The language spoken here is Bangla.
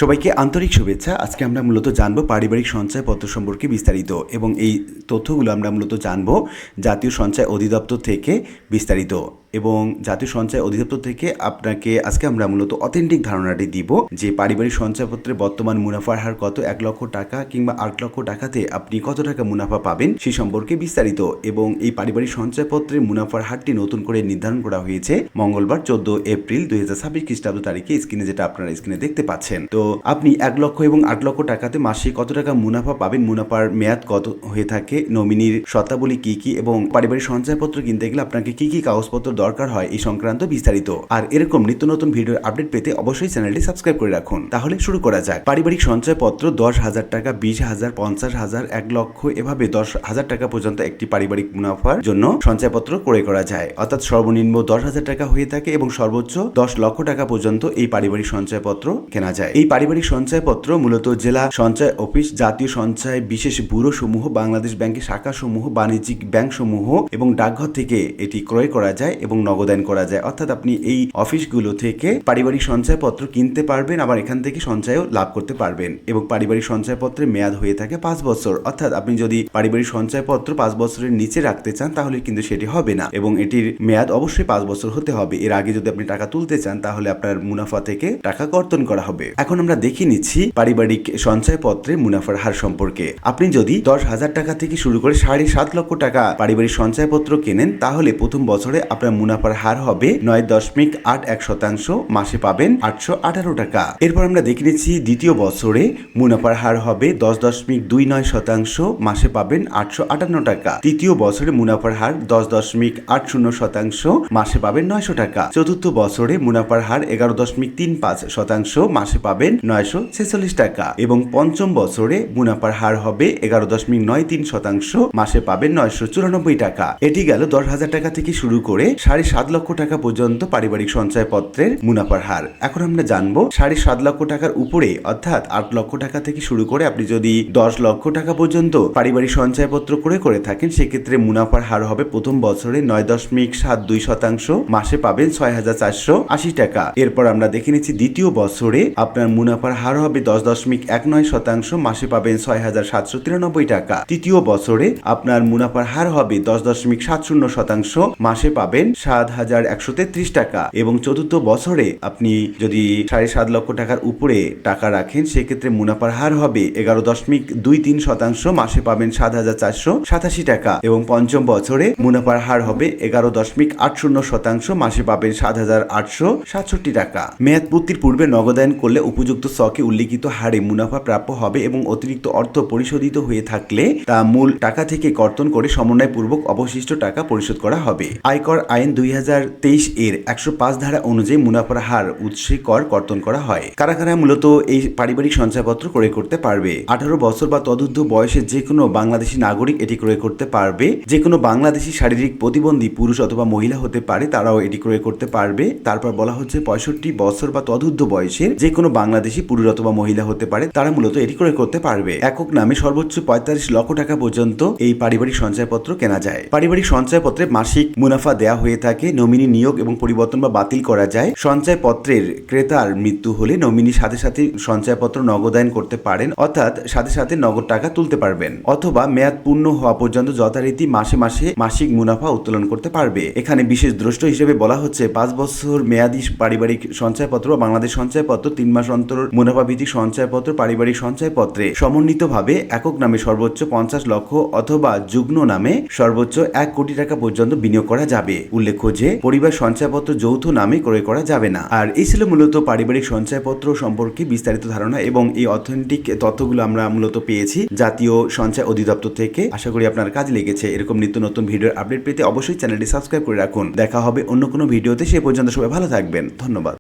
সবাইকে আন্তরিক শুভেচ্ছা। আজকে আমরা মূলত জানবো পারিবারিক সঞ্চয়পত্র সম্পর্কে বিস্তারিত, এবং এই তথ্যগুলো আমরা মূলত জানবো জাতীয় সঞ্চয় অধিদপ্তর থেকে বিস্তারিত। এবং জাতীয় সঞ্চয় অধিদপ্তর থেকে আপনাকে আজকে আমরা মূলত অথেন্টিক ধারণাটি দিব যে পারিবারিক সঞ্চয়পত্রে বর্তমান মুনাফার হার কত, 1 লক্ষ টাকা কিংবা 8 লক্ষ টাকাতে আপনি কত টাকা মুনাফা পাবেন সেই সম্পর্কে বিস্তারিত। এবং এই পারিবারিক সঞ্চয়পত্রের মুনাফার হারটি নতুন করে নির্ধারণ করা হয়েছে মঙ্গলবার 14 এপ্রিল 2026 খ্রিস্টাব্দ তারিখে, স্ক্রিনে যেটা আপনারা স্ক্রিনে দেখতে পাচ্ছেন। তো আপনি 1 লক্ষ এবং 8 লক্ষ টাকাতে মাসে কত টাকা মুনাফা পাবেন, মুনাফার মেয়াদ কত হয়ে থাকে, নমিনির শর্তাবলী কি কি, এবং পারিবারিক সঞ্চয়পত্র কিনতে গেলে আপনাকে কি কি কাগজপত্র দরকার হয় এই সংক্রান্ত বিস্তারিত। আর এরকম নিত্য নতুন ভিডিওর আপডেট পেতে অবশ্যই চ্যানেলটি সাবস্ক্রাইব করে রাখুন। তাহলে শুরু করা যাক। পারিবারিক সঞ্চয়পত্র 10,000 টাকা, 20,000, 50,000, 1 লক্ষ এভাবে 10,000 টাকা পর্যন্ত একটি পারিবারিক মুনাফার জন্য সঞ্চয়পত্র ক্রয় করা যায়। অর্থাৎ সর্বনিম্ন 10,000 টাকা হয়ে থাকে এবং সর্বোচ্চ 10 লক্ষ টাকা পর্যন্ত এই পারিবারিক সঞ্চয়পত্র কেনা যায়। এই পারিবারিক সঞ্চয়পত্র মূলত জেলা সঞ্চয় অফিস, জাতীয় সঞ্চয় বিশেষ ব্যুরো সমূহ, বাংলাদেশ ব্যাংকের শাখা সমূহ, বাণিজ্যিক ব্যাংক সমূহ এবং ডাকঘর থেকে এটি ক্রয় করা যায় এবং নগদায়ন করা যায়। অর্থাৎ আপনি এই অফিসগুলো থেকে পারিবারিক সঞ্চয়পত্র কিনতে পারবেন, আবার এখান থেকে সঞ্চয়ও লাভ করতে পারবেন। এবং পারিবারিক সঞ্চয়পত্রের মেয়াদ হয়ে থাকে 5 বছর। অর্থাৎ আপনি যদি পারিবারিক সঞ্চয়পত্র 5 বছরের নিচে রাখতে চান তাহলে কিন্তু সেটি হবে না, এবং এটির মেয়াদ অবশ্যই 5 বছর হতে হবে। এর আগে যদি আপনি টাকা তুলতে চান তাহলে আপনার মুনাফা থেকে টাকা কর্তন করা হবে। এখন আমরা দেখে নিচ্ছি পারিবারিক সঞ্চয়পত্রে মুনাফার হার সম্পর্কে। আপনি যদি 10,000 টাকা থেকে শুরু করে 7.5 লক্ষ টাকা পারিবারিক সঞ্চয়পত্র কেনেন তাহলে প্রথম বছরে আপনার মুনাফার হার হবে 9.81%, মাসে পাবেন 818 টাকা। এরপর আমরা দেখে নিচ্ছি দ্বিতীয় বছরে মুনাফার হার হবে 10.29%, মাসে পাবেন 858 টাকা। তৃতীয় বছরে মুনাফার হার 10.80%, মাসে পাবেন 900 টাকা। চতুর্থ বছরে মুনাফার হার 11.35%, মাসে পাবেন 946 টাকা। এবং পঞ্চম বছরে মুনাফার হার হবে 11.93%, মাসে পাবেন 994 টাকা। এটি গেল 10,000 টাকা থেকে শুরু করে 7.5 লক্ষ টাকা পর্যন্ত পারিবারিক সঞ্চয়পত্রের মুনাফার হার। এখন আমরা জানবো 7.5 লক্ষ টাকার উপরে অর্থাৎ 8 লক্ষ টাকা থেকে শুরু করে আপনি যদি 10 লক্ষ টাকা পর্যন্ত পারিবারিক সঞ্চয়পত্র করে থাকেন সেক্ষেত্রে মুনাফার হার হবে প্রথম বছরে 9.72%, মাসে পাবেন 6,480 টাকা। এরপর আমরা দেখে নিচ্ছি দ্বিতীয় বছরে আপনার মুনাফার হার হবে 10.19%, মাসে পাবেন 6,793 টাকা। তৃতীয় বছরে আপনার মুনাফার হার হবে 10.70%, মাসে পাবেন 7,133 টাকা। এবং চতুর্থ বছরে আপনি যদি 7.5 লক্ষ টাকার উপরে টাকা রাখেন সেক্ষেত্রে মুনাফার হার হবে 11.23%, মাসে পাবেন 7,487 টাকা। এবং পঞ্চম বছরে মুনাফার হার হবে 11.80%, মাসে পাবেন 7,867 টাকা। মেয়াদ পূর্তির পূর্বে নগদায়ন করলে উপযুক্ত স্টকে উল্লিখিত হারে মুনাফা প্রাপ্য হবে এবং অতিরিক্ত অর্থ পরিশোধিত হয়ে থাকলে তা মূল টাকা থেকে কর্তন করে সমন্বয়পূর্বক অবশিষ্ট টাকা পরিশোধ করা হবে। আয়কর আইন 2023 এর 105 ধারা অনুযায়ী মুনাফার হার উৎসে কর কর্তন করা হয়। কারা কারা মূলত এই পারিবারিক সঞ্চয়পত্র ক্রয় করতে পারবে? 18 বছর বা তদুর্ধ্ব বয়সের যে কোনো বাংলাদেশি নাগরিক এটি ক্রয় করতে পারবে। যে কোনো বাংলাদেশি শারীরিক প্রতিবন্ধী পুরুষ অথবা মহিলা হতে পারে, তারাও এটি ক্রয় করতে পারবে। তারপর বলা হচ্ছে 65 বছর বা তদুর্ধ্ব বয়সের যে কোনো বাংলাদেশি পুরুষ অথবা মহিলা হতে পারে, তারা মূলত এটি ক্রয় করতে পারবে। একক নামে সর্বোচ্চ 45 লক্ষ টাকা পর্যন্ত এই পারিবারিক সঞ্চয়পত্র কেনা যায়। পারিবারিক সঞ্চয়পত্রে মাসিক মুনাফা দেয়া হয়ে থাকে। নমিনি নিয়োগ এবং পরিবর্তন বা বাতিল করা যায়। সঞ্চয়পত্রের ক্রেতার মৃত্যু হলে নমিনির সাথে সাথে সঞ্চয়পত্র নগদায়ন করতে পারেন, অর্থাৎ সাথে সাথে নগদ টাকা তুলতে পারবেন, অথবা মেয়াদ পূর্ণ হওয়া পর্যন্ত যথারীতি মাসে মাসে মাসিক মুনাফা উত্তোলন করতে পারবে। এখানে বিশেষ দ্রষ্ট হিসেবে বলা হচ্ছে 5 বছর মেয়াদী পারিবারিক সঞ্চয়পত্র বা বাংলাদেশ সঞ্চয়পত্র, 3 মাস অন্তর মুনাফা ভিত্তিক সঞ্চয়পত্র, পারিবারিক সঞ্চয়পত্রে সমন্বিতভাবে একক নামে সর্বোচ্চ 50 লক্ষ অথবা যুগ্ম নামে সর্বোচ্চ 1 কোটি টাকা পর্যন্ত বিনিয়োগ করা যাবে। উল্লেখ্য যে পরিবার সঞ্চয়পত্র যৌথ নামে ক্রয় করা যাবে না। আর এই ছিল মূলত পারিবারিক সঞ্চয়পত্র সম্পর্কে বিস্তারিত ধারণা, এবং এই অথেন্টিক তথ্যগুলো আমরা মূলত পেয়েছি জাতীয় সঞ্চয় অধিদপ্তর থেকে। আশা করি আপনার কাজে লেগেছে। এরকম নিত্য নতুন ভিডিওর আপডেট পেতে অবশ্যই চ্যানেলটি সাবস্ক্রাইব করে রাখুন। দেখা হবে অন্য কোনো ভিডিওতে। সে পর্যন্ত সবাই ভালো থাকবেন। ধন্যবাদ।